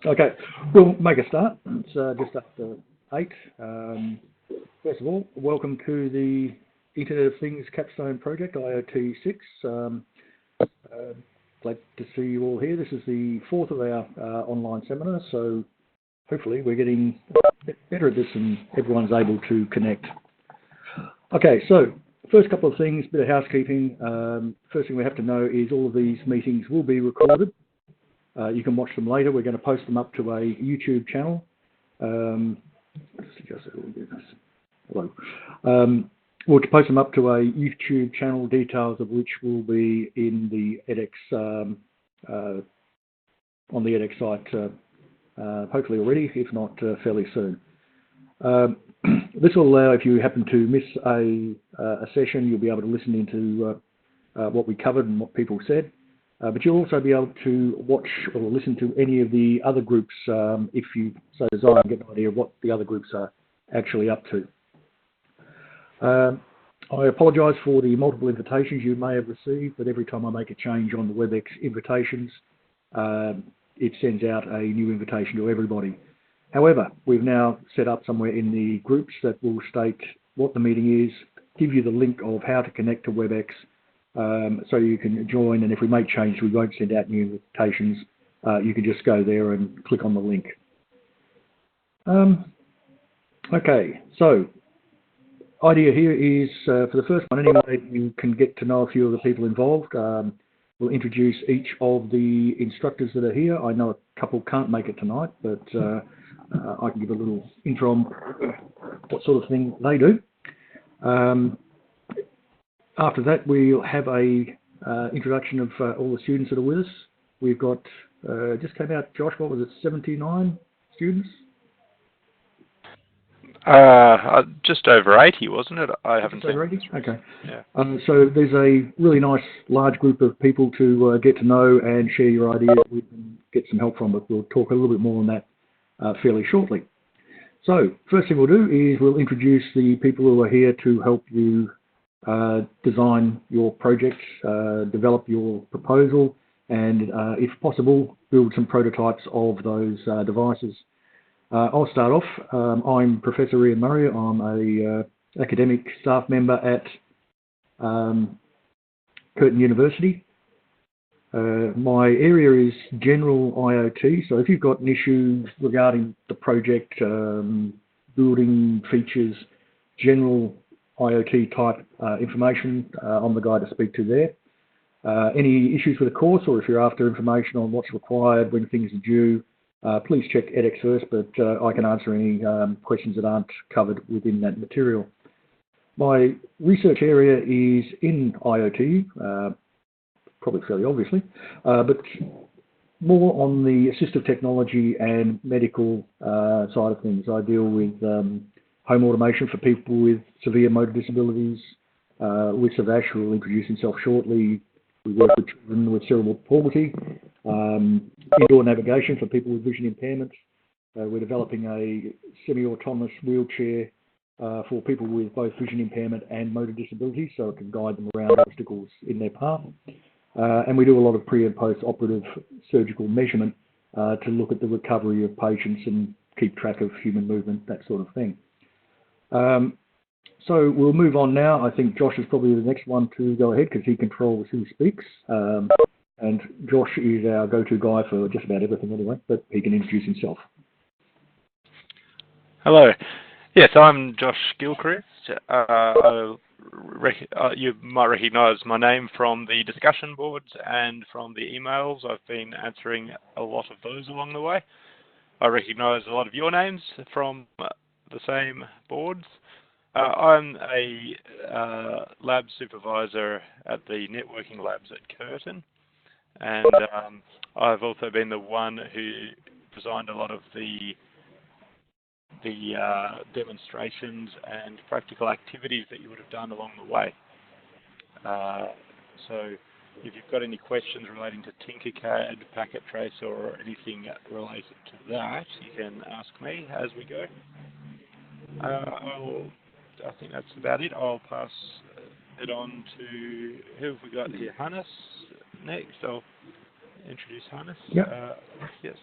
Okay, we'll make a start. It's just after 8. First of all, welcome to the Internet of Things Capstone project, IoT6. Glad to see you all here. This is the 4th of our online seminar, so hopefully we're getting better at this and everyone's able to connect. Okay, so first couple of things, bit of housekeeping. First thing we have to know is all of these meetings will be recorded. You can watch them later. We're going to post them up to a YouTube channel. Just adjust it a little bit. Hello. We'll post them up to a YouTube channel, details of which will be in the edX on the edX site, hopefully already, if not fairly soon. This will allow, if you happen to miss a session, you'll be able to listen into what we covered and what people said. But you'll also be able to watch or listen to any of the other groups if you so desire and get an idea of what the other groups are actually up to. I apologise for the multiple invitations you may have received, but every time I make a change on the WebEx invitations, it sends out a new invitation to everybody. However, we've now set up somewhere in the groups that will state what the meeting is, give you the link of how to connect to WebEx, so you can join, and if we make changes, we won't send out new invitations. You can just go there and click on the link. Okay, so idea here is for the first one, anyway, you can get to know a few of the people involved. We'll introduce each of the instructors that are here. I know a couple can't make it tonight, but I can give a little intro on what sort of thing they do. After that, we'll have a introduction of all the students that are with us. We've got, just came out, Josh, what was it, 79 students? Just over 80, wasn't it? I haven't seen. Over 80? Okay. Yeah. So there's a really nice large group of people to get to know and share your ideas with and get some help from, but we'll talk a little bit more on that fairly shortly. So first thing we'll do is we'll introduce the people who are here to help you design your project, develop your proposal, and if possible, build some prototypes of those devices. I'll start off. I'm Professor Ian Murray. I'm a academic staff member at Curtin University. My area is general IoT, so if you've got an issue regarding the project, building features, general IoT type information, I'm the guy to speak to there. Any issues with the course, or if you're after information on what's required, when things are due, please check edX first, but I can answer any questions that aren't covered within that material. My research area is in IoT, probably fairly obviously, but more on the assistive technology and medical side of things. I deal with home automation for people with severe motor disabilities. With Savash, who will introduce himself shortly. We work with children with cerebral palsy. Indoor navigation for people with vision impairment. We're developing a semi-autonomous wheelchair for people with both vision impairment and motor disabilities, so it can guide them around obstacles in their path. And we do a lot of pre- and post-operative surgical measurement to look at the recovery of patients and keep track of human movement, that sort of thing. So we'll move on now. I think Josh is probably the next one to go ahead because he controls who speaks. And Josh is our go-to guy for just about everything anyway, but he can introduce himself. Hello. Yes, I'm Josh Gilchrist. You might recognise my name from the discussion boards and from the emails. I've been answering a lot of those along the way. I recognise a lot of your names from the same boards. I'm a lab supervisor at the networking labs at Curtin, and I've also been the one who designed a lot of the demonstrations and practical activities that you would have done along the way. So if you've got any questions relating to Tinkercad, Packet Trace, or anything related to that, you can ask me as we go. I think that's about it. I'll pass it on to, who have we got here? Hannes next. I'll introduce Hannes. Yep. Yes.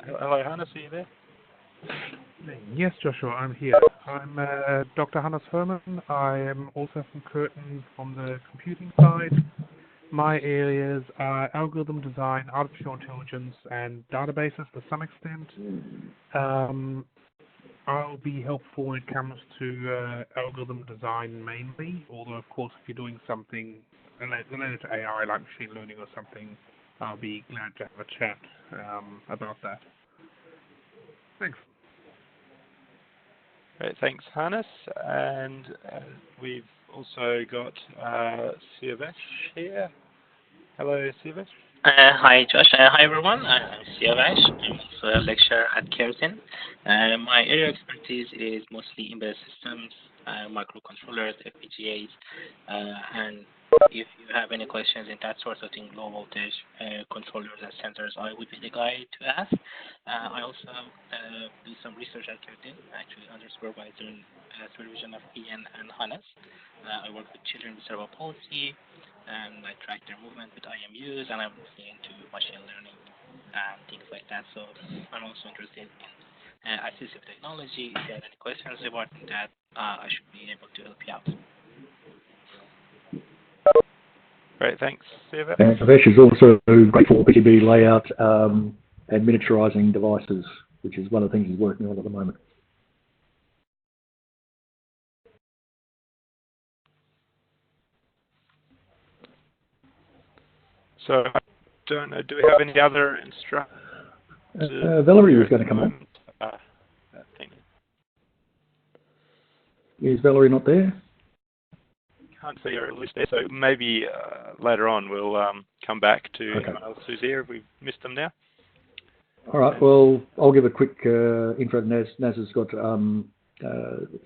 Hello, Hannes, are you there? Yes, Joshua, I'm here. I'm Dr. Hannes Herman. I am also from Curtin from the computing side. My areas are algorithm design, artificial intelligence, and databases to some extent. I'll be helpful when it comes to algorithm design mainly, although of course if you're doing something related to AI like machine learning or something, I'll be glad to have a chat about that. Thanks. Great, thanks, Hannes. And we've also got Siavash here. Hello, Siavash. Hi, Josh. Hi, everyone. I'm Siavash. I'm also a lecturer at Curtin. My area of expertise is mostly embedded systems, microcontrollers, FPGAs, and if you have any questions in that sort of thing, low voltage controllers and sensors, I would be the guy to ask. I also do some research at Curtin, actually under supervision of Ian and Hannes. I work with children with cerebral palsy, and I track their movement with IMUs, and I'm looking into machine learning and things like that. So I'm also interested in assistive technology. If you have any questions about that, I should be able to help you out. Great, thanks, Siavash. And Siavash is also great for PCB layout and miniaturizing devices, which is one of the things he's working on at the moment. So, I don't know, do we have any other instructors? Valerie was going to come on. Is Valerie not there? Can't see her at least there, so maybe later on we'll come back to anyone else who's here if we've missed them now. All right, well, I'll give a quick intro to Naz. Naz has got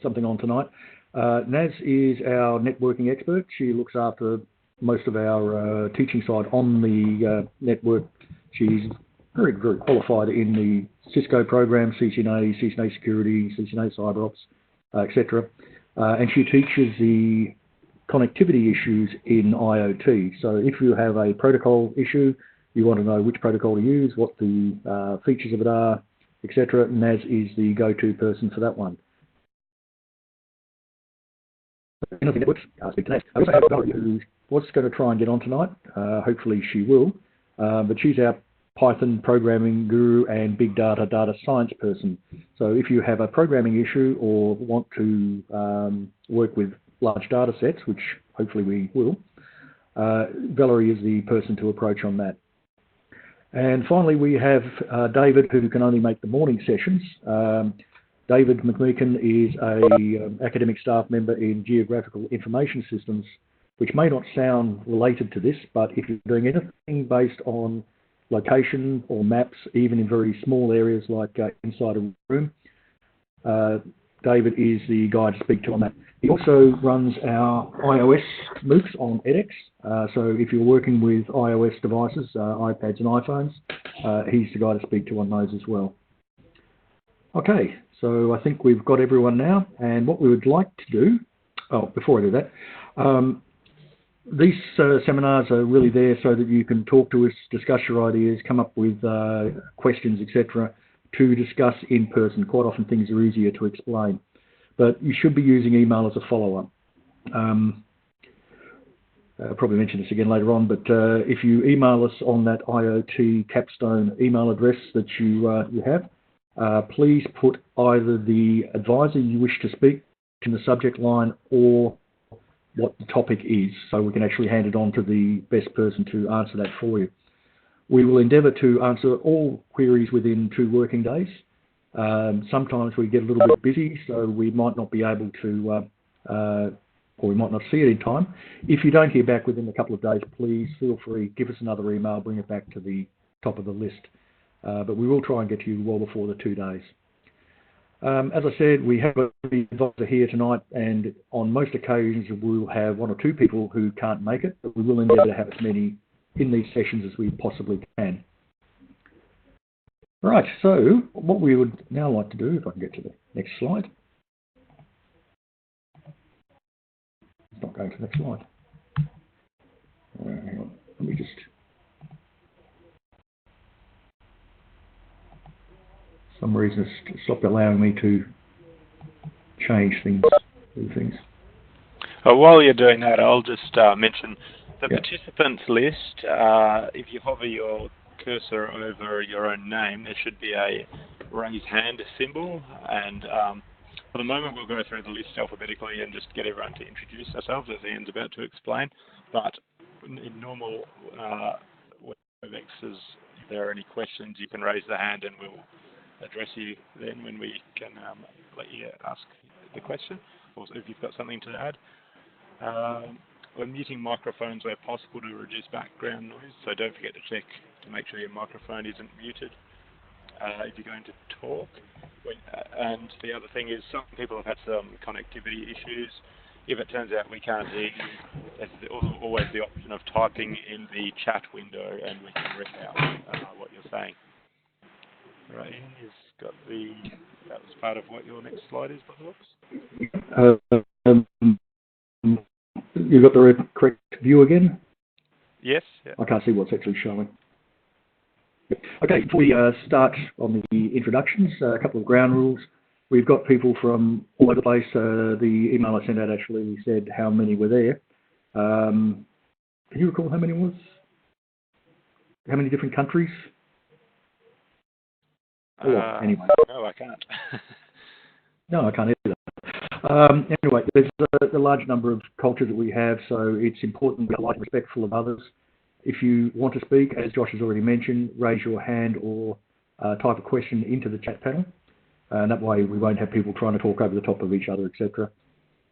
something on tonight. Naz is our networking expert. She looks after most of our teaching side on the network. She's very, very qualified in the Cisco program, CCNA, CCNA security, CCNA cyber ops, etc. And she teaches the connectivity issues in IoT. So if you have a protocol issue, you want to know which protocol to use, what the features of it are, etc. Naz is the go-to person for that one. I also have Valerie, who was going to try and get on tonight. Hopefully she will. But she's our Python programming guru and big data science person. So if you have a programming issue or want to work with large data sets, which hopefully we will, Valerie is the person to approach on that. And finally, we have David, who can only make the morning sessions. David McMeekin is an academic staff member in Geographical Information Systems, which may not sound related to this, but if you're doing anything based on location or maps, even in very small areas like inside a room, David is the guy to speak to on that. He also runs our iOS MOOCs on edX. So if you're working with iOS devices, iPads and iPhones, he's the guy to speak to on those as well. Okay, so I think we've got everyone now. And what we would like to do, before I do that, these seminars are really there so that you can talk to us, discuss your ideas, come up with questions, etc., to discuss in person. Quite often things are easier to explain. But you should be using email as a follow-up. I'll probably mention this again later on, but if you email us on that IoT capstone email address that you have, please put either the advisor you wish to speak in the subject line or what the topic is, so we can actually hand it on to the best person to answer that for you. We will endeavour to answer all queries within 2 working days. Sometimes we get a little bit busy, so we might not be able to, or we might not see it in time. If you don't hear back within a couple of days, please feel free, give us another email, bring it back to the top of the list. But we will try and get to you well before the 2 days. As I said, we have an advisor here tonight, and on most occasions we'll have 1 or 2 people who can't make it, but we will endeavour to have as many in these sessions as we possibly can. Right, so what we would now like to do, if I can get to the next slide. It's not going to the next slide. Hang on, let me just... some reason it's stopped allowing me to change things, do things. While you're doing that, I'll just mention the Yeah. participants list. If you hover your cursor over your own name, there should be a raise hand symbol, and for the moment we'll go through the list alphabetically and just get everyone to introduce ourselves, as Ian's about to explain. But in normal WebExes, if there are any questions, you can raise the hand and we'll address you then when we can let you ask the question, or if you've got something to add. We're muting microphones where possible to reduce background noise, so don't forget to check to make sure your microphone isn't muted if you're going to talk. And the other thing is, some people have had some connectivity issues. If it turns out we can't hear you, there's always the option of typing in the chat window and we can read out what you're saying. Right, Ian, that was part of what your next slide is, by the looks. You got the correct view again? Yes. Yeah. I can't see what's actually showing. Okay, before we start on the introductions, a couple of ground rules. We've got people from all over the place. The email I sent out actually said how many were there. Can you recall how many it was? How many different countries? Anyway. No, I can't. No, I can't either. Anyway, there's a large number of cultures that we have, so it's important to be polite and respectful of others. If you want to speak, as Josh has already mentioned, raise your hand or type a question into the chat panel. And that way we won't have people trying to talk over the top of each other, etc.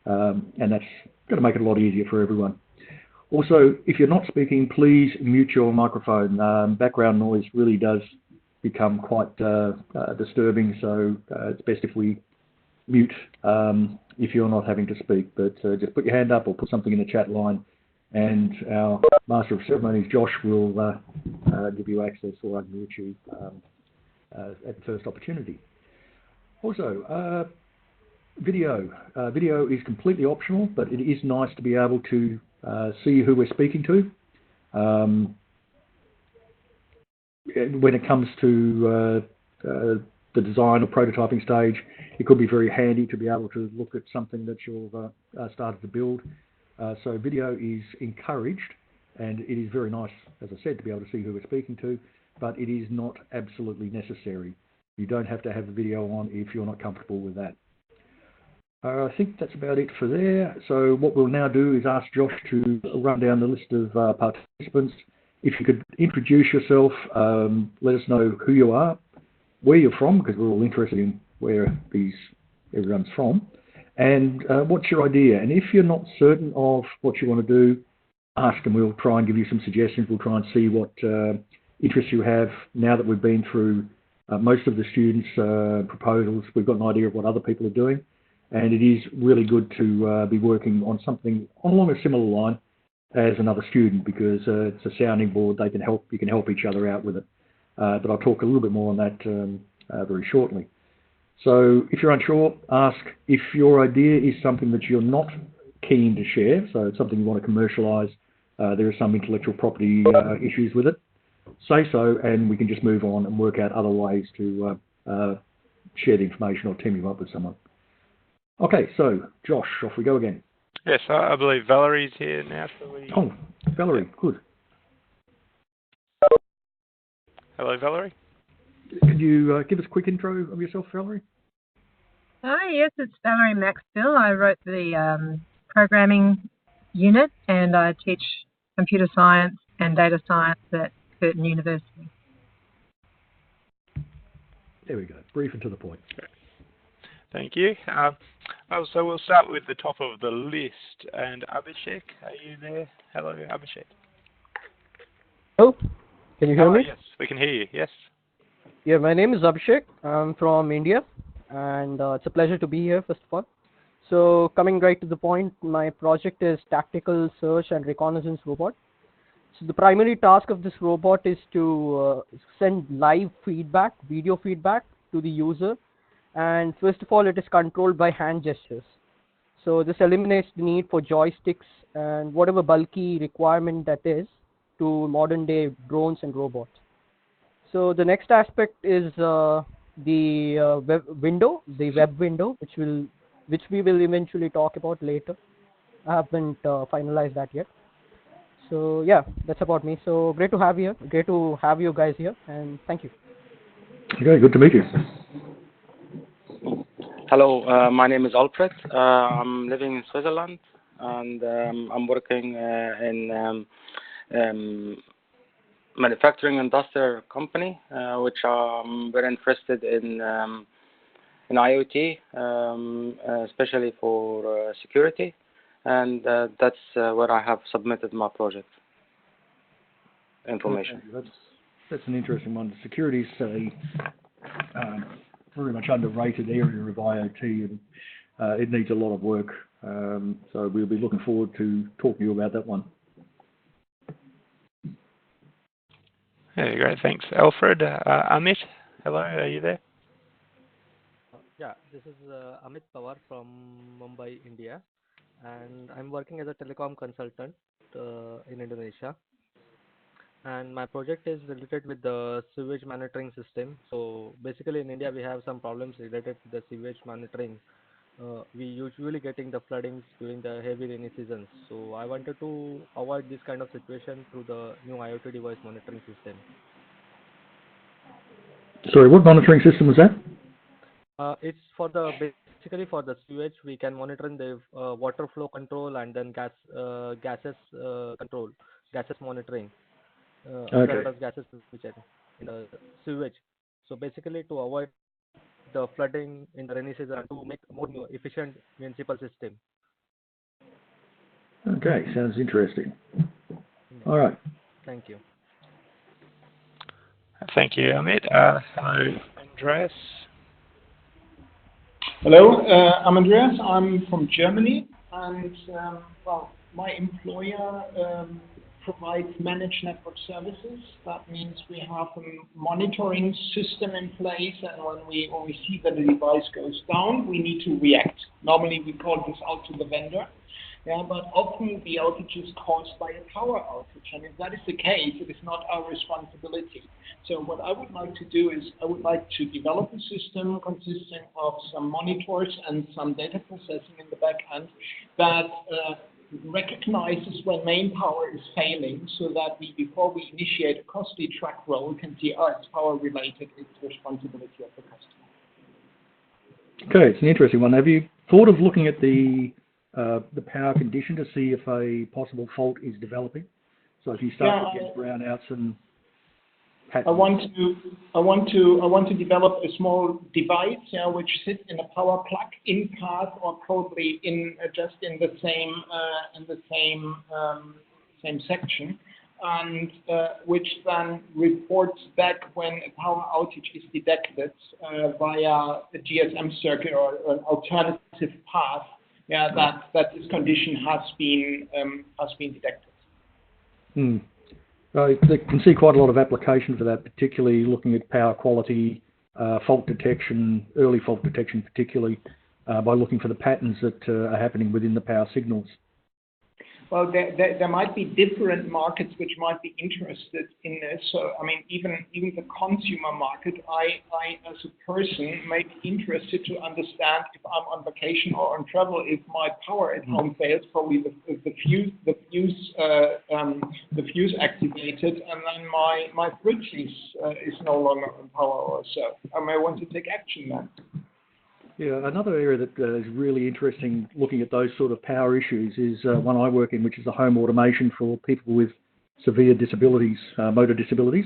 And that's going to make it a lot easier for everyone. Also, if you're not speaking, please mute your microphone. Background noise really does become quite disturbing, so it's best if we mute if you're not having to speak. But just put your hand up or put something in the chat line, and our Master of Ceremonies, Josh, will give you access or unmute you at the first opportunity. Also, video. Video is completely optional, but it is nice to be able to see who we're speaking to. When it comes to the design or prototyping stage, it could be very handy to be able to look at something that you've started to build. So video is encouraged, and it is very nice, as I said, to be able to see who we're speaking to, but it is not absolutely necessary. You don't have to have the video on if you're not comfortable with that. I think that's about it for there. So what we'll now do is ask Josh to run down the list of participants. If you could introduce yourself, let us know who you are, where you're from, because we're all interested in where everyone's from, and what's your idea. And if you're not certain of what you want to do, ask and we'll try and give you some suggestions. We'll try and see what interests you have. Now that we've been through most of the students' proposals, we've got an idea of what other people are doing, and it is really good to be working on something along a similar line as another student, because it's a sounding board. You can help each other out with it. But I'll talk a little bit more on that very shortly. So if you're unsure, ask. If your idea is something that you're not keen to share, so it's something you want to commercialize, there are some intellectual property issues with it, say so, and we can just move on and work out other ways to share the information or team you up with someone. Okay, so Josh, off we go again. Yes, I believe Valerie's here now. Oh, Valerie, good. Hello, Valerie. Could you give us a quick intro of yourself, Valerie? Hi, yes, it's Valerie Maxfield. I wrote the programming unit, and I teach computer science and data science at Curtin University. There we go, brief and to the point. Thank you. So we'll start with the top of the list. And Abhishek, are you there? Hello, Abhishek. Hello, can you hear me? Yes, we can hear you, yes. Yeah, my name is Abhishek. I'm from India, and it's a pleasure to be here, first of all. So coming right to the point, my project is Tactical Search and Reconnaissance Robot. So the primary task of this robot is to send live feedback, video feedback to the user. And first of all, it is controlled by hand gestures. So this eliminates the need for joysticks and whatever bulky requirement that is to modern day drones and robots. So the next aspect is the the web window, which we will eventually talk about later. I haven't finalized that yet. So yeah, that's about me. So great to have you here. Great to have you guys here, and thank you. Okay, good to meet you. Hello, my name is Alfred. I'm living in Switzerland, and I'm working in manufacturing industrial company, which I'm very interested in IoT, especially for security, and that's where I have submitted my project information. Okay, that's an interesting one. Security is a very much underrated area of IoT, and it needs a lot of work. So we'll be looking forward to talking to you about that one. Yeah, great. Thanks, Alfred. Amit, hello. Are you there? Yeah, this is Amit Pawar from Mumbai, India, and I'm working as a telecom consultant in Indonesia. And my project is related with the sewage monitoring system. So basically, in India, we have some problems related to the sewage monitoring. We usually getting the floodings during the heavy rainy seasons. So I wanted to avoid this kind of situation through the new IoT device monitoring system. Sorry, what monitoring system was that? It's for basically for the sewage. We can monitor the water flow control and then gases control, gases monitoring, hazardous gases which are in the sewage. So basically to avoid the flooding in the rainy season and to make more efficient municipal system. Okay, sounds interesting. All right. Thank you. Thank you, Amit. Hello, Andreas. Hello, I'm Andreas. I'm from Germany, and well, my employer provides managed network services. That means we have a monitoring system in place, and when we see that the device goes down, we need to react. Normally, we call this out to the vendor. Yeah, but often the outage is caused by a power outage, and if that is the case, it is not our responsibility. So what I would like to do is I would like to develop a system consisting of some monitors and some data processing in the back end that recognizes when main power is failing, so that before we initiate a costly track roll, can see, it's power related, it's the responsibility of the customer. Okay, it's an interesting one. Have you thought of looking at the power condition to see if a possible fault is developing? So if you start to get brownouts and patterns. I want to develop a small device, which sits in a power plug in path, or probably in just in the same section, and which then reports back when a power outage is detected via a GSM circuit or an alternative path. That this condition has been detected. I can see quite a lot of application for that, particularly looking at power quality, fault detection, early fault detection, particularly by looking for the patterns that are happening within the power signals. Well, there might be different markets which might be interested in this. So, I mean, even the consumer market, I as a person may be interested to understand if I'm on vacation or on travel, if my power at home fails, probably the fuse activated, and then my fridge is no longer on power or so. I may want to take action then. Yeah, another area that is really interesting looking at those sort of power issues is one I work in, which is the home automation for people with severe disabilities, motor disabilities.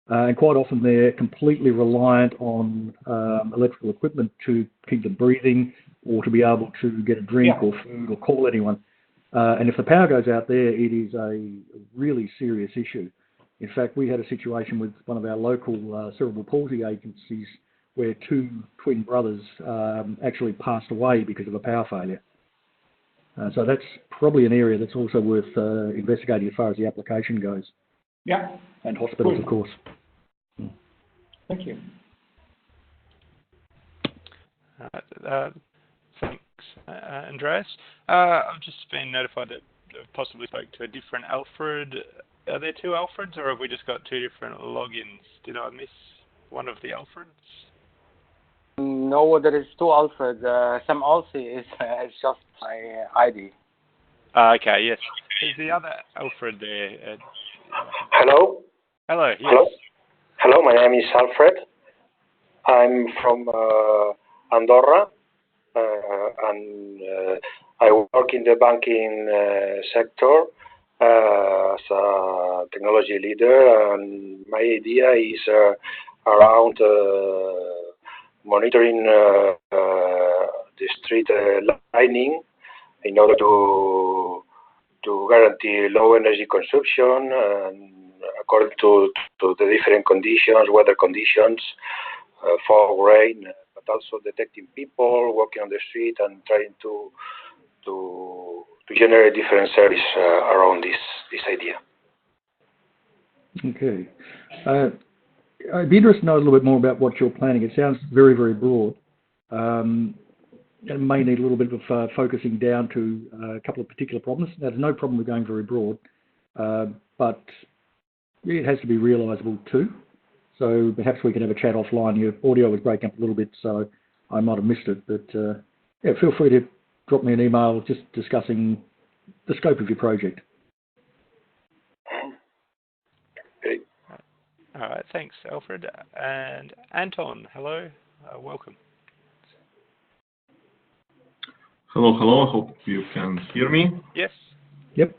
And quite often they're completely reliant on electrical equipment to keep them breathing or to be able to get a drink or food or call anyone. And if the power goes out there, it is a really serious issue. In fact, we had a situation with one of our local cerebral palsy agencies where two twin brothers actually passed away because of a power failure. So that's probably an area that's also worth investigating as far as the application goes. Yeah. And hospitals, of course. Thank you. Thanks, Andreas. I've just been notified that I've possibly spoke to a different Alfred. Are there two Alfreds, or have we just got two different logins? Did I miss one of the Alfreds? No, there is two Alfred. Sam Alsi is just my ID. Okay, yes. Who's the other Alfred there? Hello? Hello, yes. Hello? Hello, my name is Alfred. I'm from Andorra, and I work in the banking sector as a technology leader, and my idea is around monitoring the street lighting in order to guarantee low energy consumption and according to the different conditions, weather conditions, fog, rain, but also detecting people walking on the street and trying to generate different service around this idea. Okay. I'd be interested to know a little bit more about what you're planning. It sounds very, very broad. It may need a little bit of focusing down to a couple of particular problems. Now, there's no problem with going very broad, but it has to be realisable too. So perhaps we can have a chat offline. Your audio was breaking up a little bit, so I might have missed it. But yeah, feel free to drop me an email just discussing the scope of your project. Okay. All right, thanks, Alfred. And Anton, hello, welcome. Hello, hello. I hope you can hear me. Yes. Yep.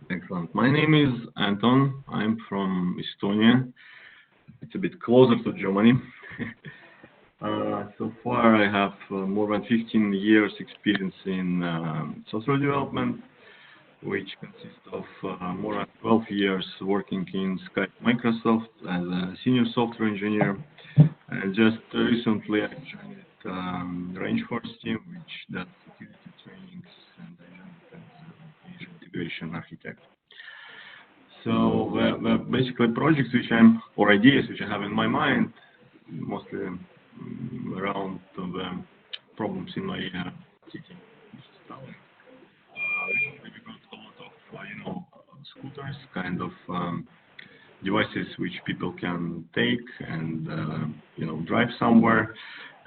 Excellent. My name is Anton. I'm from Estonia. It's a bit closer to Germany. So far, I have more than 15 years experience in software development, which consists of more than 12 years working in Skype Microsoft as a senior software engineer. And just recently, I joined Range Force team, which does security trainings, and I joined as Azure integration architect. So basically projects or ideas which I have in my mind, mostly around the problems in my city. Recently we got a lot of, scooters, kind of devices which people can take and, drive somewhere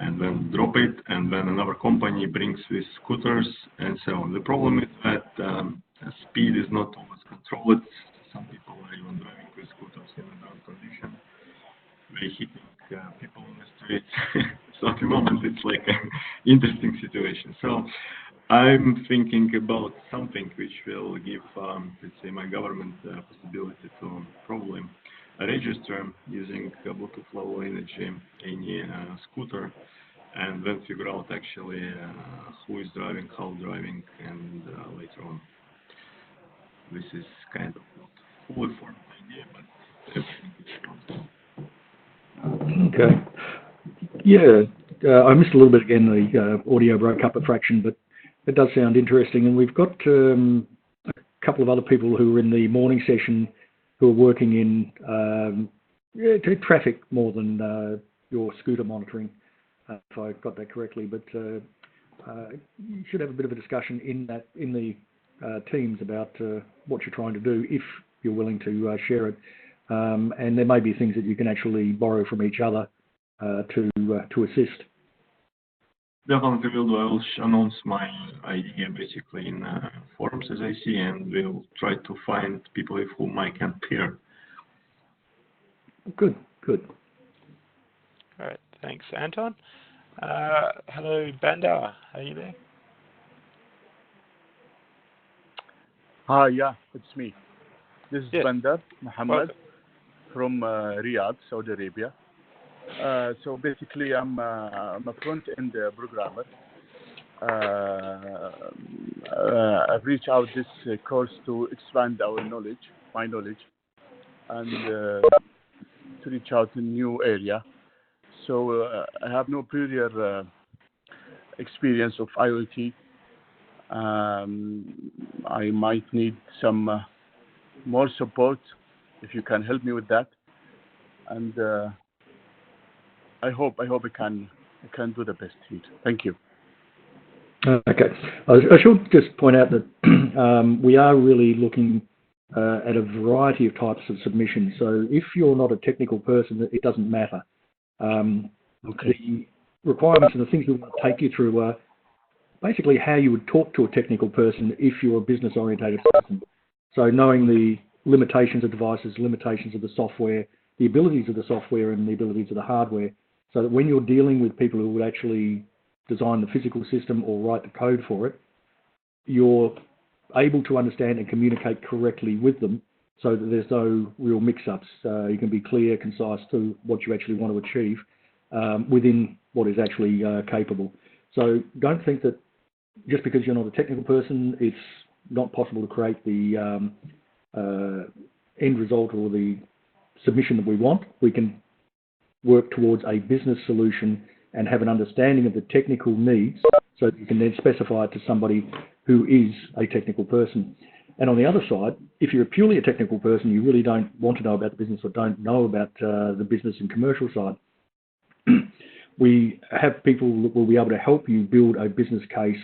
and then drop it, and then another company brings these scooters and so on. The problem is that speed is not always controlled. Some people are even driving with scooters in a dark condition. They're hitting people on the street. So at the moment it's like an interesting situation. So I'm thinking about something which will give, let's say, my government the possibility to probably register using Bluetooth Low Energy any scooter, and then figure out actually who is driving, how driving, and later on. This is kind of not fully formed idea, but everything is possible. Okay. Yeah, I missed a little bit again. The audio broke up a fraction, but it does sound interesting. And we've got a couple of other people who are in the morning session who are working in traffic more than your scooter monitoring, if I got that correctly. But you should have a bit of a discussion in the teams about what you're trying to do, if you're willing to share it. And there may be things that you can actually borrow from each other to assist. Definitely will do. I will announce my idea basically in forums as I see, and we'll try to find people with whom I can pair. Good. All right, thanks, Anton. Hello, Bandar. Are you there? Hi, yeah, it's me. This is Yes. Bandar Mohammed Welcome. from Riyadh, Saudi Arabia. So basically, I'm a front-end programmer. I've reached out this course to expand my knowledge, and to reach out to a new area. So I have no prior experience of IoT. I might need some more support if you can help me with that, and I hope I can do the best here. Thank you. Okay. I should just point out that we are really looking at a variety of types of submissions. So if you're not a technical person, it doesn't matter. Okay. requirements and the things we want to take you through are basically how you would talk to a technical person if you're a business-orientated person. So knowing the limitations of devices, limitations of the software, the abilities of the software and the abilities of the hardware, so that when you're dealing with people who would actually design the physical system or write the code for it, you're able to understand and communicate correctly with them so that there's no real mix-ups. You can be clear, concise to what you actually want to achieve within what is actually capable. So don't think that just because you're not a technical person, it's not possible to create the end result or the submission that we want. We can work towards a business solution and have an understanding of the technical needs so that you can then specify it to somebody who is a technical person. And on the other side, if you're purely a technical person, you really don't want to know about the business or don't know about the business and commercial side, we have people that will be able to help you build a business case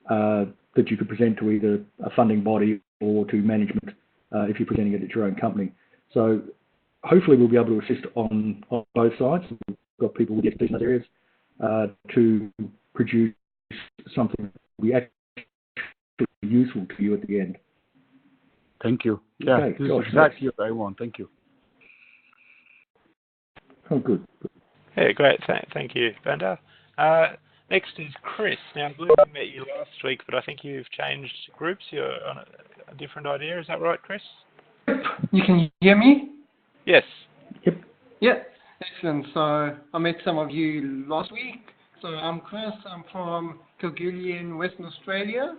that you could present to either a funding body or to management if you're presenting it at your own company. So hopefully we'll be able to assist on both sides. We've got people with expertise in those areas to produce something that will be actually useful to you at the end. Thank you. Yeah, Okay, this Josh, is exactly what I want. Thank you. Oh, good. Yeah, great. Thank you, Bandar. Next is Chris. Now, I believe we met you last week, but I think you've changed groups. You're on a different idea. Is that right, Chris? You can hear me? Yes. Yep. Yeah. Excellent. So I met some of you last week. So I'm Chris. I'm from Kalgoorlie in Western Australia.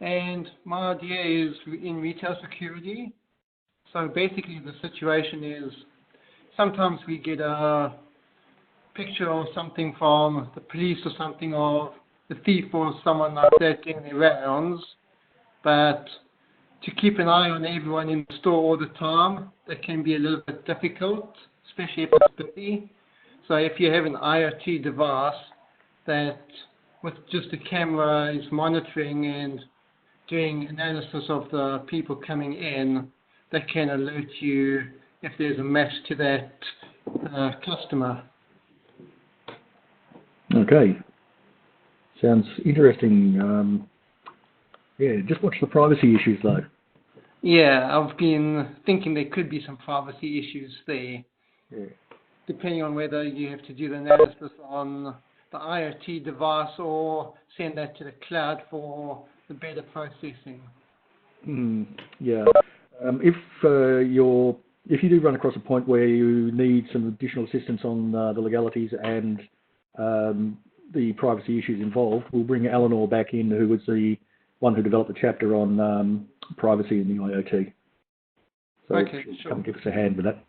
And my idea is in retail security. So basically the situation is sometimes we get a picture or something from the police or something of the thief or someone like that in their rounds, but to keep an eye on everyone in the store all the time, that can be a little bit difficult, especially if it's busy. So if you have an IoT device that with just a camera is monitoring and doing analysis of the people coming in, that can alert you if there's a match to that customer. Okay. Sounds interesting. Yeah, just watch the privacy issues though. Yeah, I've been thinking there could be some privacy issues there. Yeah. Depending on whether you have to do the analysis on the IoT device or send that to the cloud for the better processing. Yeah. If you do run across a point where you need some additional assistance on the legalities and the privacy issues involved, we'll bring Eleanor back in, who was the one who developed the chapter on privacy in the IoT. So okay, she'll sure. come give us a hand with that.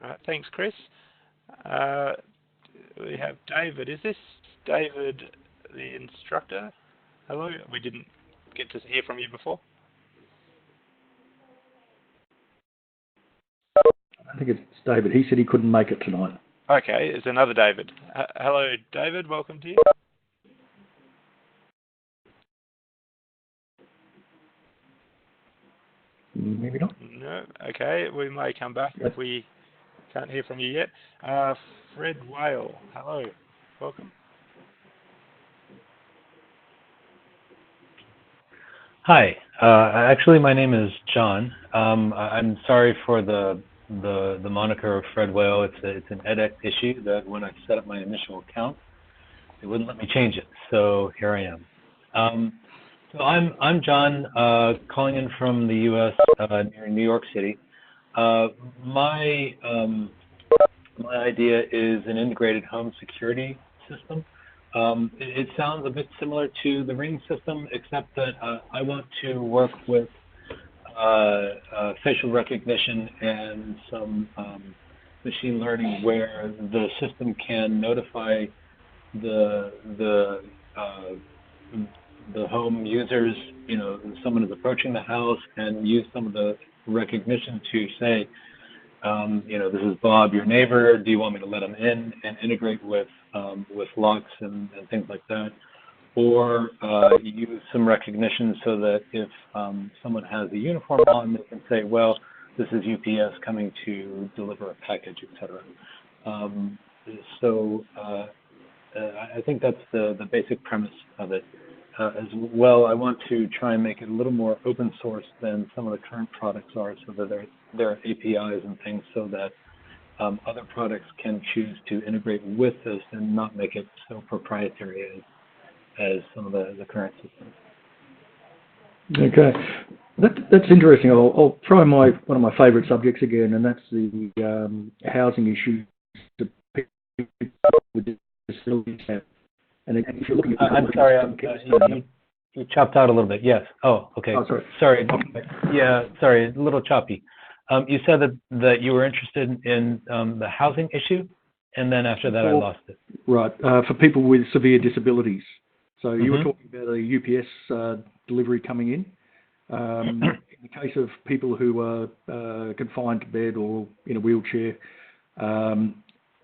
All right, thanks, Chris. We have David. Is this David, the instructor? Hello. We didn't get to hear from you before. I think it's David. He said he couldn't make it tonight. Okay, it's another David. Hello, David. Welcome to you. Maybe not. No. Okay, we may come back if we can't hear from you yet. Fred Whale. Hello. Welcome. Hi. Actually, my name is John. I'm sorry for the moniker of Fred Whale. It's an edX issue that when I set up my initial account, it wouldn't let me change it. So here I am. So I'm John, calling in from the U.S. Near New York City. My idea is an integrated home security system. It sounds a bit similar to the Ring system, except that I want to work with facial recognition and some machine learning, where the system can notify the home users, someone is approaching the house, and use some of the recognition to say, this is Bob, your neighbor. Do you want me to let him in, and integrate with locks and things like that? Or use some recognition so that if someone has a uniform on, they can say, well, this is UPS coming to deliver a package, etc. So I think that's the basic premise of it. As well, I want to try and make it a little more open source than some of the current products are, so that there are APIs and things, so that other products can choose to integrate with this and not make it so proprietary as some of the current systems. Okay, that's interesting. I'll try one of my favourite subjects again, and that's the housing issues that people with disabilities have. And if you're looking at I'm sorry, you chopped out a little bit. Yes. Oh, okay. Oh, sorry. Sorry. Yeah, sorry, a little choppy. You said that you were interested in the housing issue, and then after that I lost it. Right, for people with severe disabilities. So you were talking about a UPS delivery coming in. In the case of people who are confined to bed or in a wheelchair,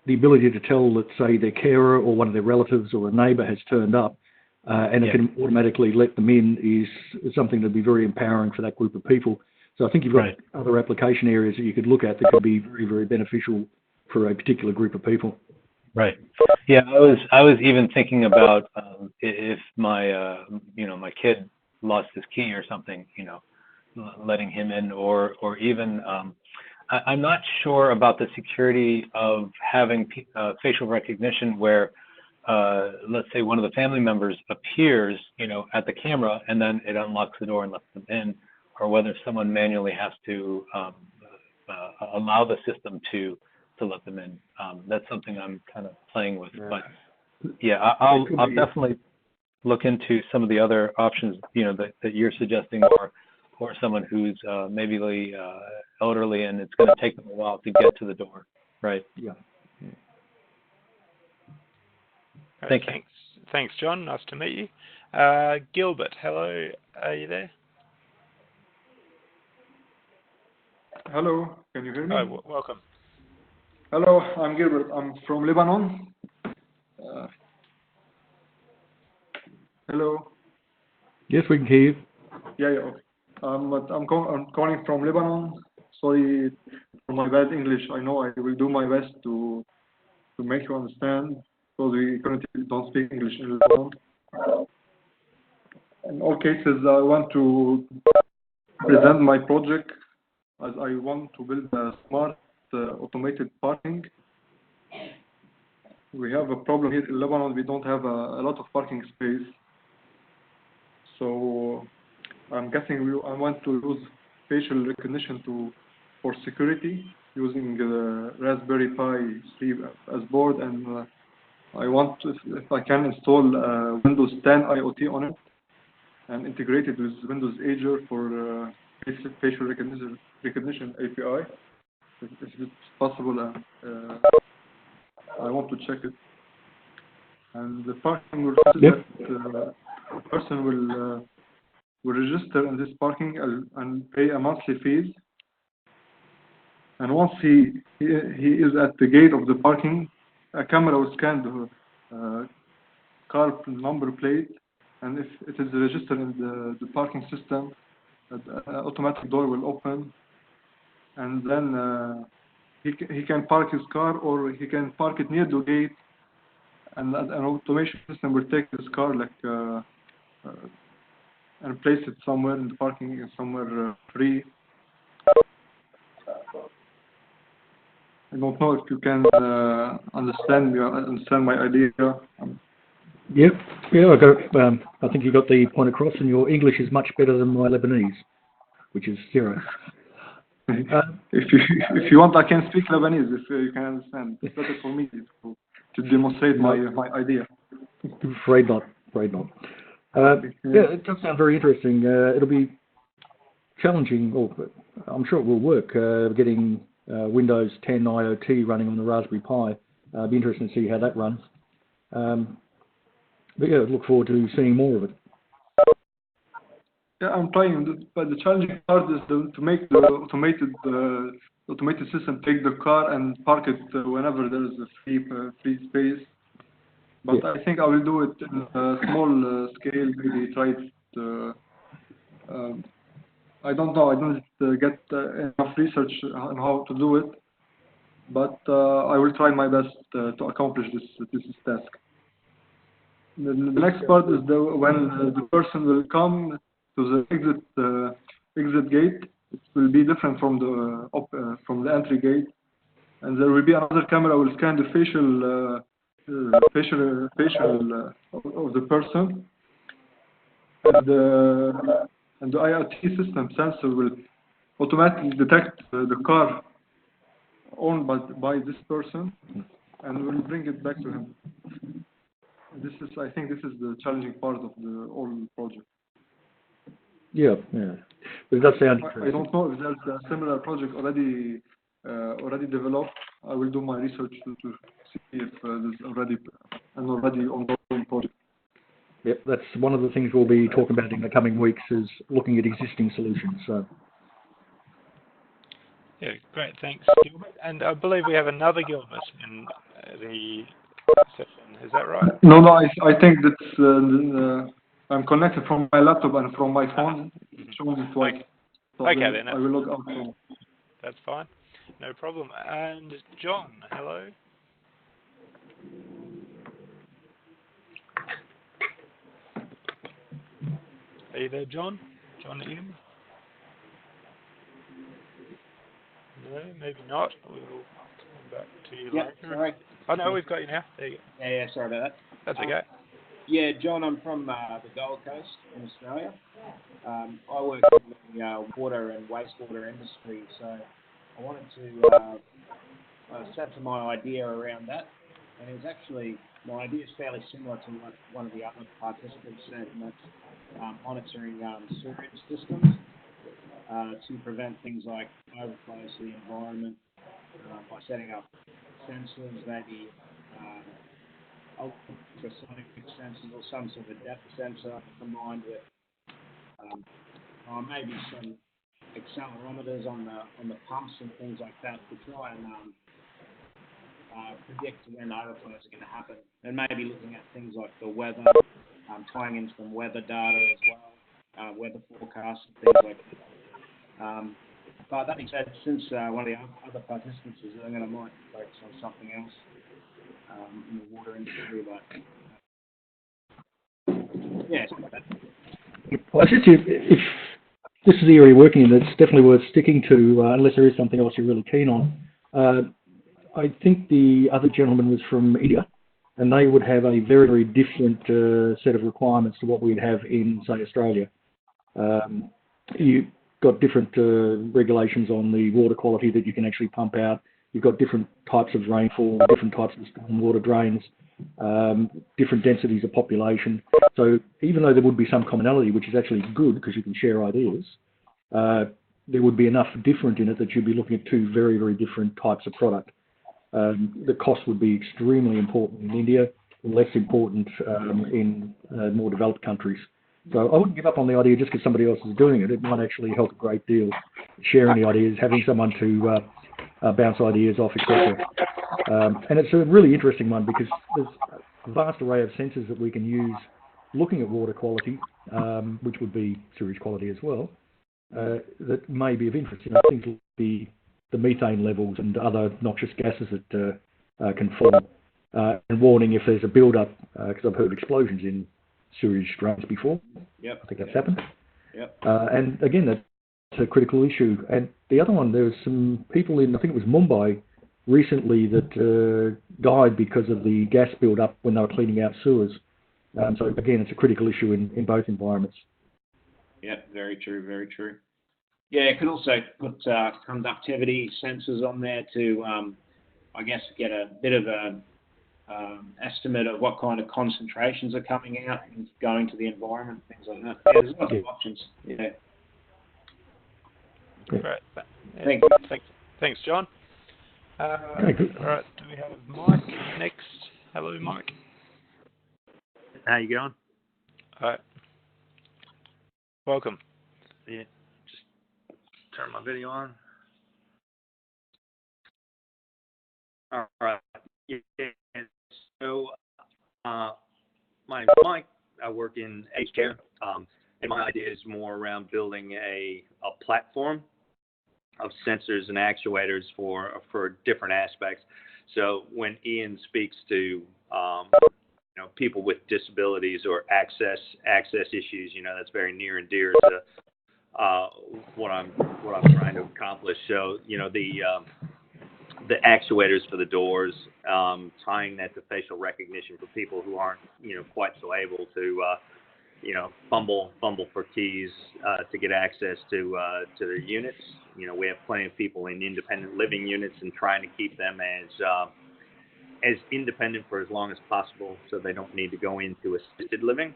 the ability to tell that, say, their carer or one of their relatives or a neighbour has turned up and it can automatically let them in is something that would be very empowering for that group of people. So I think you've got other application areas that you could look at that could be very, very beneficial for a particular group of people. Right. Yeah, I was even thinking about if my my kid lost his key or something, letting him in, or even I'm not sure about the security of having facial recognition where let's say one of the family members appears, at the camera, and then it unlocks the door and lets them in, or whether someone manually has to allow the system to let them in. That's something I'm kind of playing with. But yeah, I'll definitely look into some of the other options, that you're suggesting, or someone who's maybe elderly and it's going to take them a while to get to the door. Right. Yeah. Thank you. Thanks, John. Nice to meet you. Gilbert, hello. Are you there? Hello, can you hear me? Oh, welcome. Hello, I'm Gilbert. I'm from Lebanon. Hello. Yes, we can hear you. Yeah. Okay. I'm calling from Lebanon. Sorry for my bad English. I know I will do my best to make you understand, because we currently don't speak English in Lebanon. In all cases, I want to present my project as I want to build a smart automated parking. We have a problem here in Lebanon. We don't have a lot of parking space. So I'm guessing I want to use facial recognition for security using the Raspberry Pi 3 as board, and I want if I can install Windows 10 IoT on it and integrate it with Windows Azure for facial recognition API. If it's possible, I want to check it. And the parking will that a person will register in this parking and pay a monthly fee. And once he is at the gate of the parking, a camera will scan the car number plate, and if it is registered in the parking system, an automatic door will open, and then he can park his car, or he can park it near the gate, and an automation system will take his car and place it somewhere in the parking, somewhere free. I don't know if you can understand my idea. Yep. Yeah, I think you got the point across, and your English is much better than my Lebanese, which is zero. If you want, I can speak Lebanese if you can understand. It's better for me to demonstrate my idea. Afraid not. Yeah, it does sound very interesting. It'll be challenging, or I'm sure it will work, getting Windows 10 IoT running on the Raspberry Pi. It'll be interesting to see how that runs. But yeah, look forward to seeing more of it. Yeah, I'm trying, but the challenging part is to make the automated system take the car and park it whenever there is a free space. But yeah. I think I will do it in a small scale. Maybe try it I don't know. I didn't get enough research on how to do it, but I will try my best to accomplish this task. The next part is when the person will come to the exit gate. It will be different from the entry gate, and there will be another camera will scan the facial of the person, and the IoT system sensor will automatically detect the car owned by this person, and will bring it back to him. I think this is the challenging part of the whole project. Yeah. But it does sound interesting. I don't know if there's a similar project already developed. I will do my research to see if there's already an ongoing project. Yep, that's one of the things we'll be talking about in the coming weeks, is looking at existing solutions. So. Yeah, great, thanks, Gilbert. And I believe we have another Gilbert in the session. Is that right? No, I think that I'm connected from my laptop and from my phone. It shows it twice. So okay, then. I will log out from. That's fine. No problem. And John, hello. Are you there, John? John in? No, maybe not. We'll come back to you later. Sorry. Oh, no, we've got you now. There you go. Yeah, sorry about that. That's okay. Yeah, John, I'm from the Gold Coast in Australia. I work in the water and wastewater industry, so I wanted to set to my idea around that. And it was actually, my idea is fairly similar to what one of the other participants said, and that's monitoring sewage systems to prevent things like overflows to the environment by setting up sensors, maybe ultrasonic sensors or some sort of depth sensor combined with maybe some accelerometers on the pumps and things like that to try and predict when overflows are going to happen, and maybe looking at things like the weather, tying in some weather data as well, weather forecasts and things like that. But that being said, since one of the other participants is doing it, I might focus on something else in the water industry, but yeah, something like that. Well, if this is the area you're working in, it's definitely worth sticking to, unless there is something else you're really keen on. I think the other gentleman was from India, and they would have a very, very different set of requirements to what we'd have in, say, Australia. You've got different regulations on the water quality that you can actually pump out. You've got different types of rainfall, different types of water drains, different densities of population. So even though there would be some commonality, which is actually good because you can share ideas, there would be enough different in it that you'd be looking at two very, very different types of product. The cost would be extremely important in India, less important in more developed countries. So I wouldn't give up on the idea just because somebody else is doing it. It might actually help a great deal, sharing the ideas, having someone to bounce ideas off, etc. And it's a really interesting one because there's a vast array of sensors that we can use looking at water quality, which would be sewage quality as well, that may be of interest. Things like the methane levels and other noxious gases that can form, and warning if there's a build-up, because I've heard of explosions in sewage drains before. Yep. I think that's happened. Yep. And again, that's a critical issue. And the other one, there was some people in, I think it was Mumbai, recently that died because of the gas build-up when they were cleaning out sewers. So again, it's a critical issue in both environments. Yep, very true, very true. Yeah, it could also put conductivity sensors on there to, I guess, get a bit of a estimate of what kind of concentrations are coming out and going to the environment, things like that. Yeah, there's lots of options. Yeah. Great. Thanks, John. All right, do we have Mike next? Hello, Mike. How you going? All right. Welcome. Yeah. Just turn my video on. All right. Yeah. So, my name's Mike. I work in aged care, And my idea is more around building a platform of sensors and actuators for different aspects. So when Ian speaks to people with disabilities or access issues, that's very near and dear to what I'm trying to accomplish. So the actuators for the doors, tying that to facial recognition for people who aren't quite so able to fumble for keys to get access to their units. We have plenty of people in independent living units, and trying to keep them as independent for as long as possible, so they don't need to go into assisted living,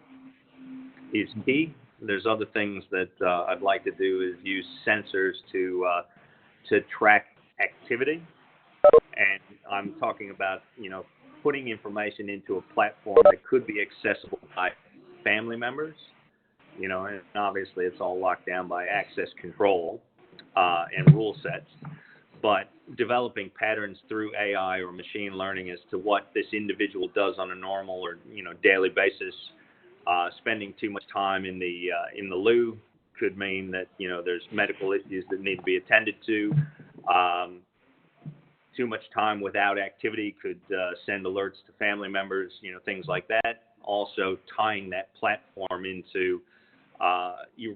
is key. There's other things that I'd like to do is use sensors to track activity, and I'm talking about putting information into a platform that could be accessible by family members, and obviously it's all locked down by access control and rule sets, but developing patterns through AI or machine learning as to what this individual does on a normal or daily basis. Spending too much time in the loo could mean that there's medical issues that need to be attended to. Too much time without activity could send alerts to family members, things like that. Also tying that platform into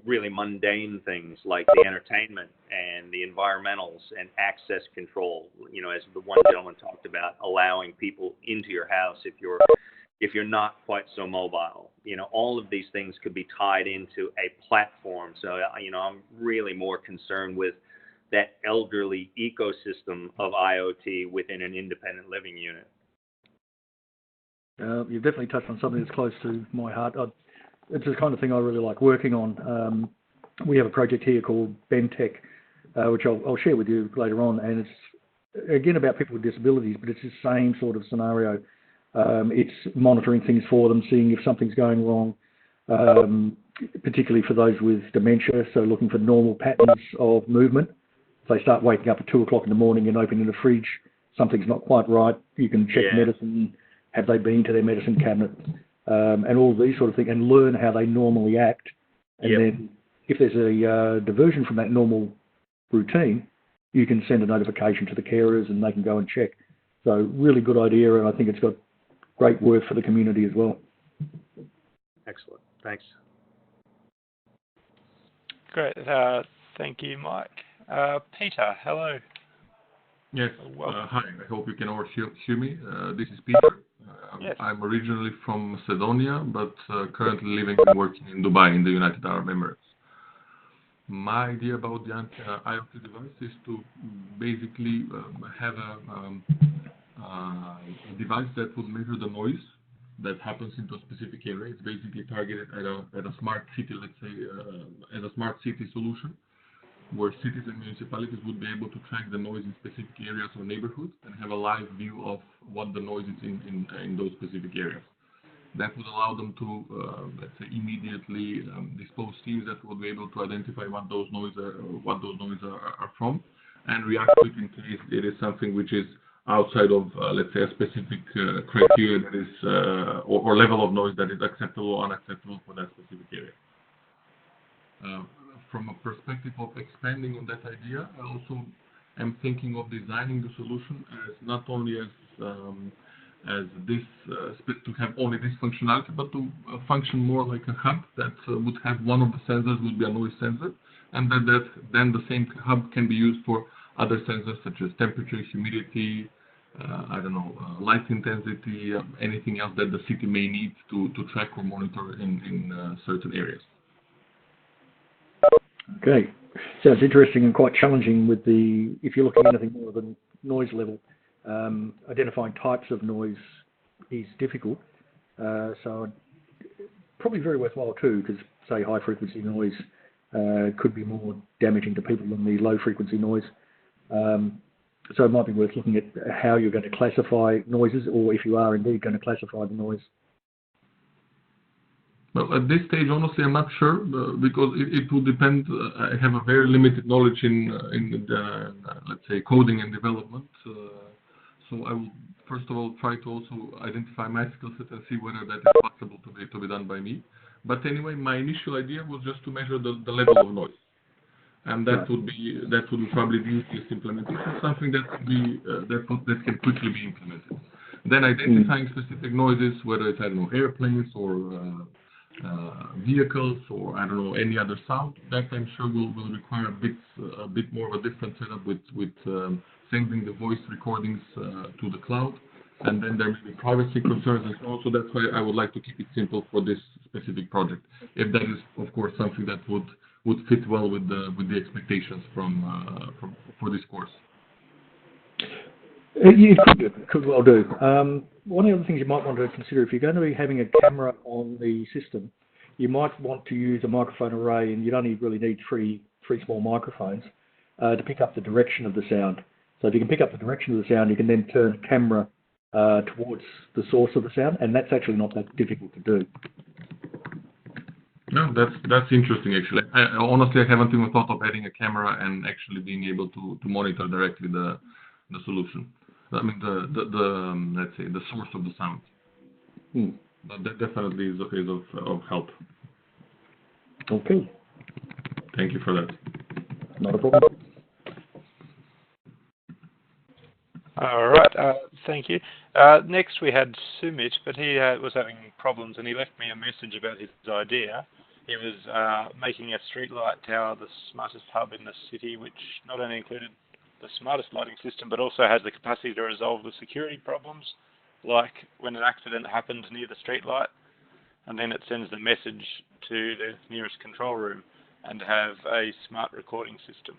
really mundane things like the entertainment and the environmentals and access control, as the one gentleman talked about, allowing people into your house if you're not quite so mobile. All of these things could be tied into a platform. So, I'm really more concerned with that elderly ecosystem of IoT within an independent living unit. You've definitely touched on something that's close to my heart. It's the kind of thing I really like working on. We have a project here called BenTech, which I'll share with you later on, and it's, again, about people with disabilities, but it's the same sort of scenario. It's monitoring things for them, seeing if something's going wrong, particularly for those with dementia, so looking for normal patterns of movement. If they start waking up at 2 o'clock in the morning and opening the fridge, something's not quite right, you can check medicine, have they been to their medicine cabinet, and all these sort of things, and learn how they normally act. And then if there's a diversion from that normal routine, you can send a notification to the carers and they can go and check. So really good idea, and I think it's got great worth for the community as well. Excellent. Thanks. Great. Thank you, Mike. Peter, hello. Yes. Hi. I hope you can all hear me. This is Peter. Yes. I'm originally from Macedonia, but currently living and working in Dubai in the United Arab Emirates. My idea about the IoT device is to basically have a device that would measure the noise that happens into a specific area. It's basically targeted at a smart city, let's say, as a smart city solution, where cities and municipalities would be able to track the noise in specific areas or neighborhoods and have a live view of what the noise is in those specific areas. That would allow them to, let's say, immediately dispose teams that would be able to identify what those noises are from, and react to it in case it is something which is outside of, let's say, a specific criteria that is, or level of noise that is acceptable or unacceptable for that specific area. From a perspective of expanding on that idea, I also am thinking of designing the solution as not only as this to have only this functionality, but to function more like a hub that would have one of the sensors would be a noise sensor, and then the same hub can be used for other sensors such as temperature, humidity, light intensity, anything else that the city may need to track or monitor in certain areas. Okay, sounds interesting and quite challenging with if you're looking at anything more than noise level, identifying types of noise is difficult. So probably very worthwhile too, because say high frequency noise could be more damaging to people than the low frequency noise. So it might be worth looking at how you're going to classify noises, or if you are indeed going to classify the noise. Well, at this stage, honestly, I'm not sure because it will depend. I have a very limited knowledge in the, let's say, coding and development. So I will first of all try to also identify my skill set and see whether that is possible to be done by me. But anyway, my initial idea was just to measure the level of noise. And that would be probably the easiest implementation, something that could be that can quickly be implemented. Then identifying specific noises, whether it's, I don't know, airplanes or vehicles or, I don't know, any other sound, that I'm sure will require a bit more of a different setup with sending the voice recordings to the cloud. And then there may be privacy concerns and so on. So that's why I would like to keep it simple for this specific project. If that is, of course, something that would fit well with the expectations for this course. You could well do. One of the other things you might want to consider, if you're going to be having a camera on the system, you might want to use a microphone array, and you'd only really need three small microphones to pick up the direction of the sound. So if you can pick up the direction of the sound, you can then turn the camera towards the source of the sound, and that's actually not that difficult to do. No, that's interesting actually. Honestly, I haven't even thought of adding a camera and actually being able to monitor directly the solution. I mean the let's say the source of the sound. But that definitely is of help. Okay. Thank you for that. Not a problem. All right, thank you. Next we had Sumit, but he was having problems and he left me a message about his idea. He was making a streetlight tower the smartest hub in the city, which not only included the smartest lighting system, but also has the capacity to resolve the security problems, like when an accident happened near the streetlight, and then it sends the message to the nearest control room and have a smart recording system.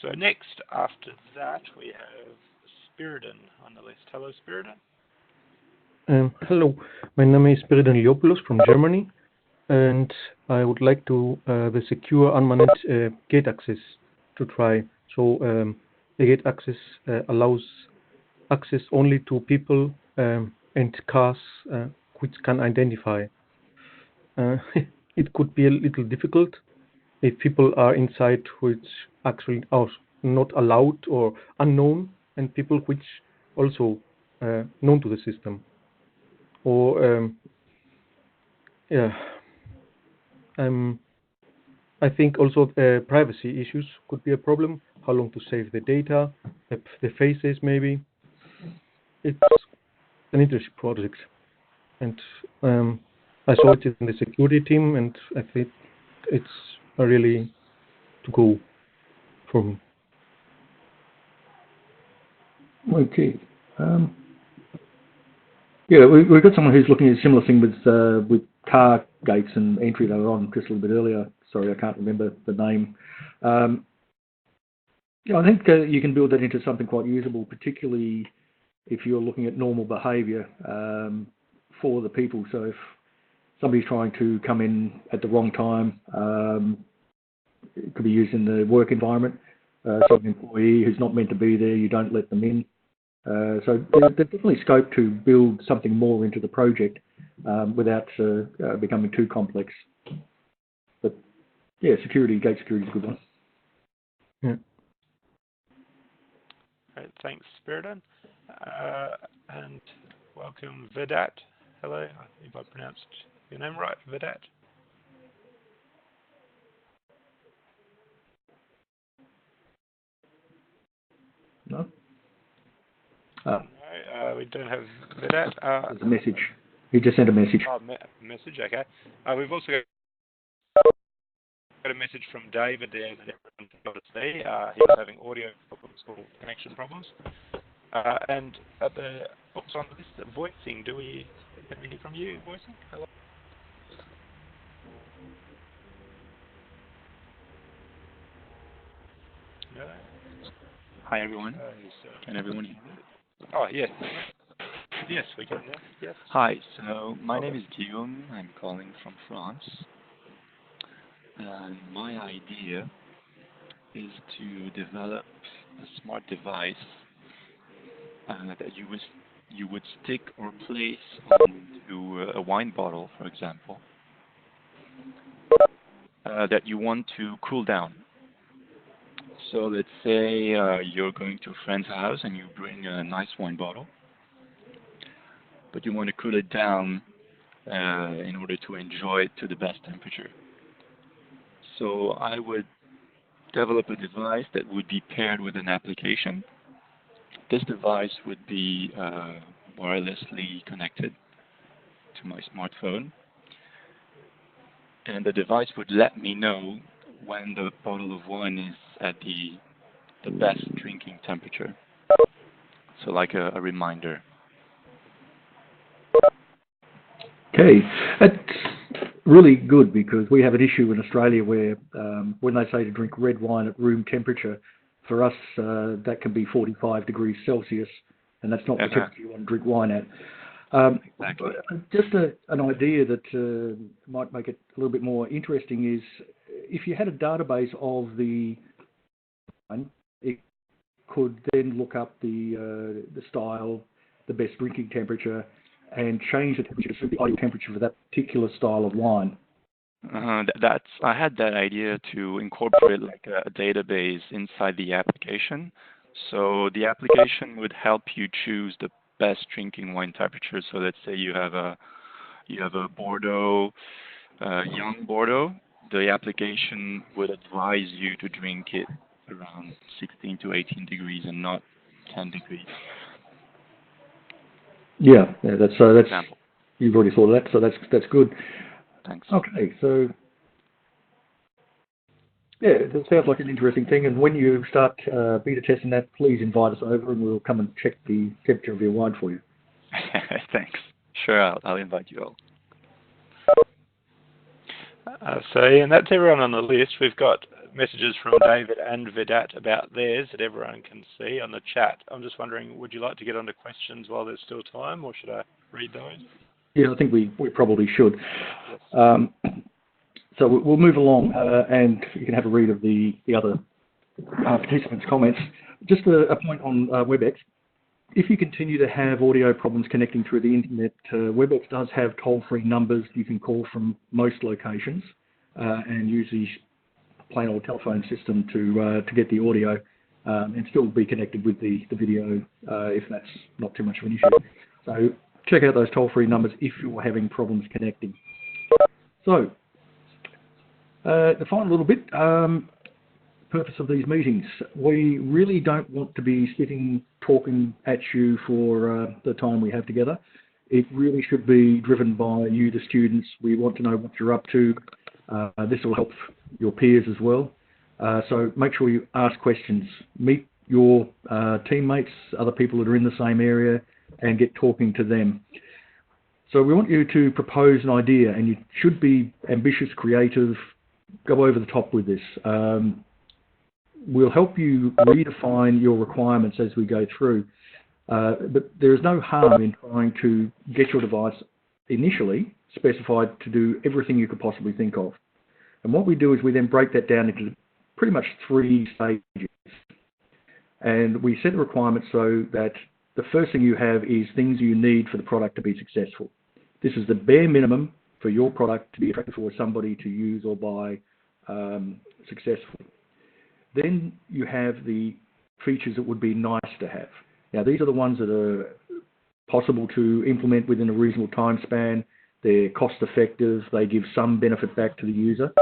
So next, after that, we have Spiridon on the list. Hello, Spiridon. Hello, my name is Spiridon Liopoulos from Germany, and I would like to the secure unmanaged gate access to try. So the gate access allows access only to people and cars which can identify. It could be a little difficult if people are inside which actually are not allowed or unknown, and people which also known to the system. Or I think also privacy issues could be a problem. How long to save the data, the faces maybe. It's an interesting project, and I saw it in the security team, and I think it's really to go for me. Okay. Yeah, we've got someone who's looking at a similar thing with car gates and entry. They were on just a little bit earlier. Sorry, I can't remember the name. Yeah, I think you can build that into something quite usable, particularly if you're looking at normal behaviour for the people. So if somebody's trying to come in at the wrong time, it could be used in the work environment. So an employee who's not meant to be there, you don't let them in. So there's definitely scope to build something more into the project without becoming too complex. But yeah, gate security is a good one. Yeah. Great, thanks, Spiridon. And welcome, Vedat. Hello, I think I pronounced your name right, Vedat. No? No, we don't have Vedat. There's a message. He just sent a message. Oh, message, okay. We've also got a message from David there that everyone got to see. He was having audio problems or connection problems. And at the also on the list of voicing, can we hear from you, voicing? Hello? No? Hi everyone. Can everyone hear me? Oh, yes. Yes, we can. Yes. Hi, so my name is Guillaume. I'm calling from France. And my idea is to develop a smart device that you would stick or place onto a wine bottle, for example, that you want to cool down. So let's say you're going to a friend's house and you bring a nice wine bottle, but you want to cool it down in order to enjoy it to the best temperature. So I would develop a device that would be paired with an application. This device would be wirelessly connected to my smartphone, and the device would let me know when the bottle of wine is at the best drinking temperature. So like a reminder. Okay, that's really good because we have an issue in Australia where when they say to drink red wine at room temperature, for us that can be 45 degrees Celsius, and that's not the temperature you want to drink wine at. Exactly. Just an idea that might make it a little bit more interesting is if you had a database of the wine, it could then look up the style, the best drinking temperature, and change the temperature to the ideal temperature for that particular style of wine. I had that idea to incorporate like a database inside the application. So the application would help you choose the best drinking wine temperature. So let's say you have a Bordeaux, young Bordeaux. The application would advise you to drink it around 16 to 18 degrees and not 10 degrees. Yeah, that's you've already thought of that, so that's good. Thanks. Okay, so yeah, that sounds like an interesting thing. And when you start beta testing that, please invite us over, and we'll come and check the temperature of your wine for you. Thanks. Sure, I'll invite you all. And that's everyone on the list. We've got messages from David and Vedat about theirs that everyone can see on the chat. I'm just wondering, would you like to get on to questions while there's still time, or should I read those? Yeah, I think we probably should. So we'll move along, and you can have a read of the other participants' comments. Just a point on WebEx. If you continue to have audio problems connecting through the internet, WebEx does have toll-free numbers you can call from most locations and use the plain old telephone system to get the audio and still be connected with the video if that's not too much of an issue. So check out those toll-free numbers if you're having problems connecting. So the final little bit, purpose of these meetings. We really don't want to be sitting talking at you for the time we have together. It really should be driven by you, the students. We want to know what you're up to. This will help your peers as well. So make sure you ask questions. Meet your teammates, other people that are in the same area, and get talking to them. So we want you to propose an idea, and you should be ambitious, creative, go over the top with this. We'll help you redefine your requirements as we go through, but there is no harm in trying to get your device initially specified to do everything you could possibly think of. And what we do is we then break that down into pretty much 3 stages. And we set the requirements so that the first thing you have is things you need for the product to be successful. This is the bare minimum for your product to be attractive for somebody to use or buy successfully. Then you have the features that would be nice to have. Now, these are the ones that are possible to implement within a reasonable time span. They're cost effective. They give some benefit back to the user.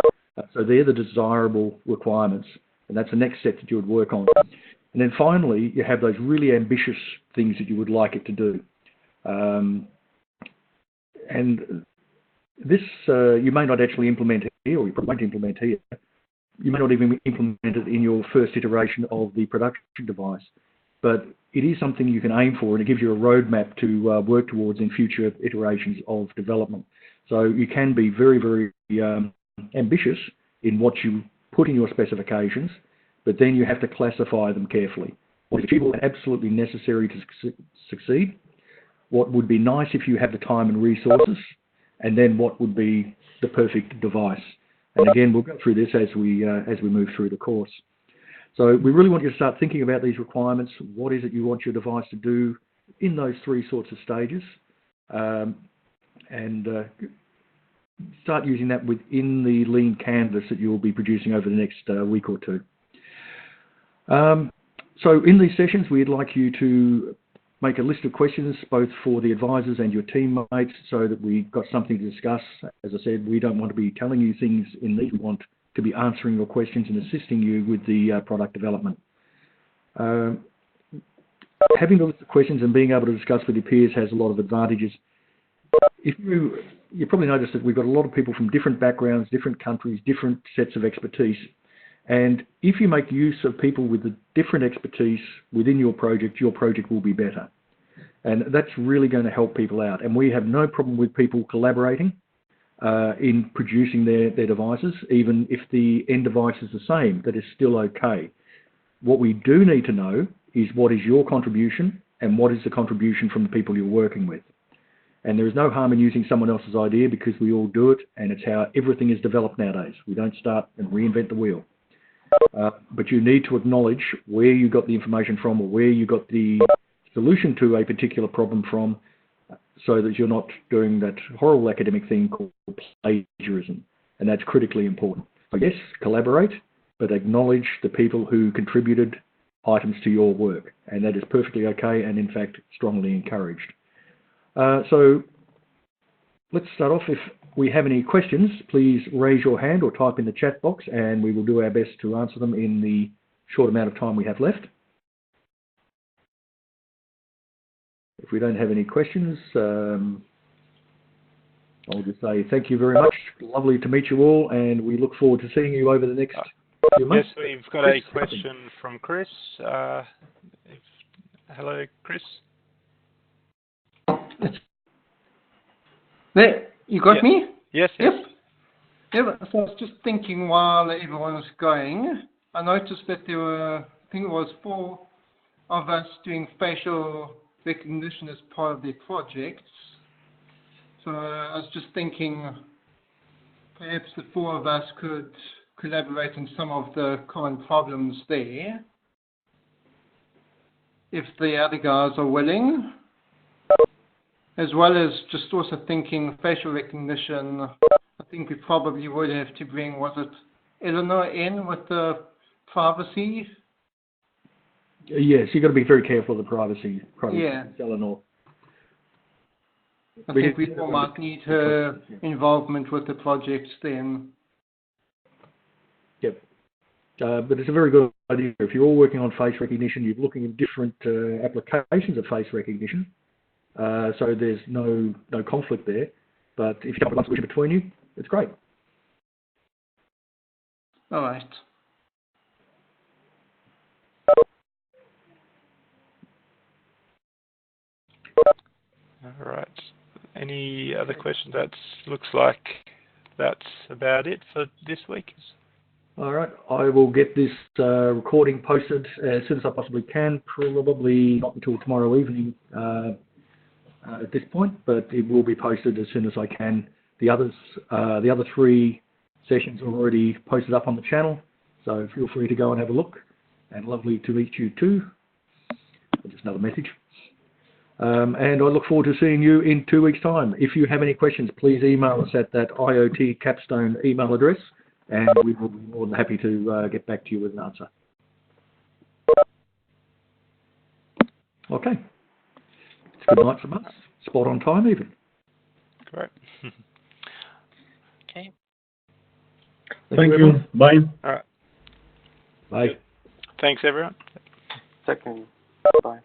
So they're the desirable requirements. And that's the next step that you would work on. And then finally, you have those really ambitious things that you would like it to do. And this you may not actually implement here, or you won't implement here. You may not even implement it in your first iteration of the production device, but it is something you can aim for, and it gives you a roadmap to work towards in future iterations of development. So you can be very, very ambitious in what you put in your specifications, but then you have to classify them carefully. What is achievable and absolutely necessary to succeed? What would be nice if you have the time and resources? And then what would be the perfect device? And again, we'll go through this as we move through the course. So we really want you to start thinking about these requirements. What is it you want your device to do in those 3 sorts of stages? And start using that within the lean canvas that you'll be producing over the next week or 2. So in these sessions, we'd like you to make a list of questions both for the advisors and your teammates so that we've got something to discuss. As I said, we don't want to be telling you things in these. We want to be answering your questions and assisting you with the product development. Having the list of questions and being able to discuss with your peers has a lot of advantages. If you probably noticed that we've got a lot of people from different backgrounds, different countries, different sets of expertise. And if you make use of people with the different expertise within your project will be better. And that's really going to help people out. And we have no problem with people collaborating in producing their devices, even if the end device is the same, that is still okay. What we do need to know is what is your contribution and what is the contribution from the people you're working with. And there is no harm in using someone else's idea because we all do it, and it's how everything is developed nowadays. We don't start and reinvent the wheel. But you need to acknowledge where you got the information from or where you got the solution to a particular problem from, so that you're not doing that horrible academic thing called plagiarism. And that's critically important. So yes, collaborate, but acknowledge the people who contributed items to your work. And that is perfectly okay and, in fact, strongly encouraged. So let's start off. If we have any questions, please raise your hand or type in the chat box, and we will do our best to answer them in the short amount of time we have left. If we don't have any questions, I'll just say thank you very much. Lovely to meet you all, and we look forward to seeing you over the next few months. Yes, we've got a question from Chris. Hello, Chris. There, you got me? Yes. Yeah, so I was just thinking while everyone was going, I noticed that there were, I think it was 4 of us doing facial recognition as part of their projects. So I was just thinking perhaps the 4 of us could collaborate on some of the common problems there, if the other guys are willing. As well as just also thinking facial recognition, I think we probably would have to bring, was it Eleanor in with the privacy? Yes, you've got to be very careful of the privacy. Yeah. Eleanor. I think we all might need her involvement with the projects then. Yep. But it's a very good idea. If you're all working on face recognition, you're looking at different applications of face recognition. So there's no conflict there. But if you have a solution between you, it's great. All right. All right. Any other questions? That looks like that's about it for this week. All right. I will get this recording posted as soon as I possibly can. Probably not until tomorrow evening at this point, but it will be posted as soon as I can. The other 3 sessions are already posted up on the channel, so feel free to go and have a look. And lovely to meet you too. Just another message. And I look forward to seeing you in 2 weeks' time. If you have any questions, please email us at that IoT Capstone email address, and we will be more than happy to get back to you with an answer. Okay. It's good night from us. Spot on time, even. Great. Okay. Thank you. Bye. All right. Bye. Thanks, everyone. Second. Bye.